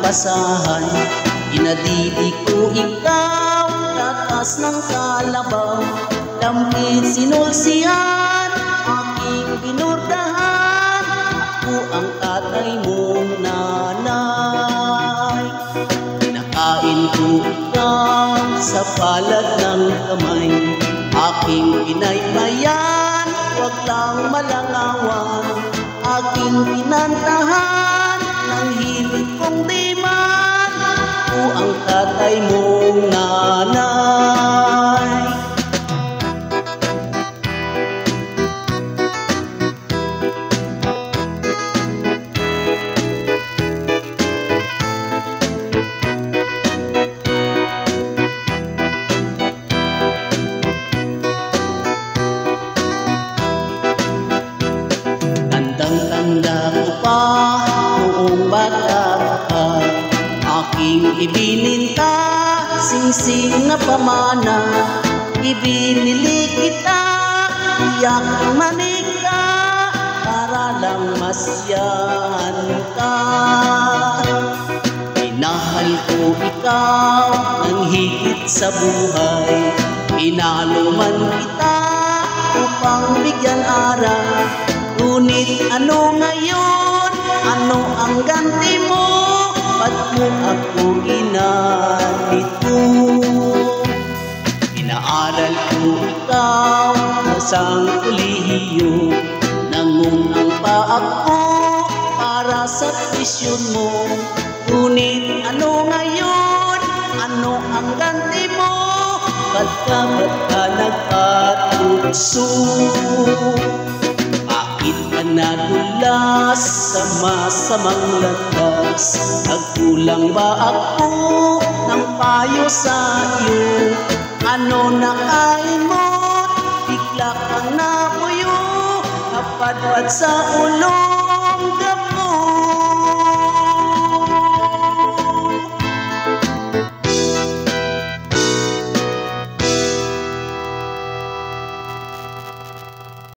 basahan. Inadidi ko ikaw, tatas ng kalabaw. Lampit sinulsihan, aking binurdahan. Ako ang tatay mong nanay. Pinakain ko ikaw sa palad ng kamay. Aking pinaypayan, huwag lang malangawan. Aking pinantahan ng hilig kong diman. Ako ang tatay mong nanay. Tanda ko pa noong bata ka, aking ibininta, singsing na pamana. Ibinili kita, iyak manika, para lang masyahan ka. Minahal ko ikaw ng higit sa buhay. Pinalo man kita upang bigyan aral. Ngunit ano ngayon? Ano ang ganti mo? Ba't mo ako ginalito? Inaaral ko ikaw sa kolehiyo. Nangunang pa ako para sa tuition mo. Ngunit ano ngayon? Ano ang ganti mo? Ba't ka nagpatutso? Nadulas sa masamang landas. Nagkulang ba ako ng payo sa iyo? Ano nakain mo? Bigla kang napuyo, napadpad sa ulo.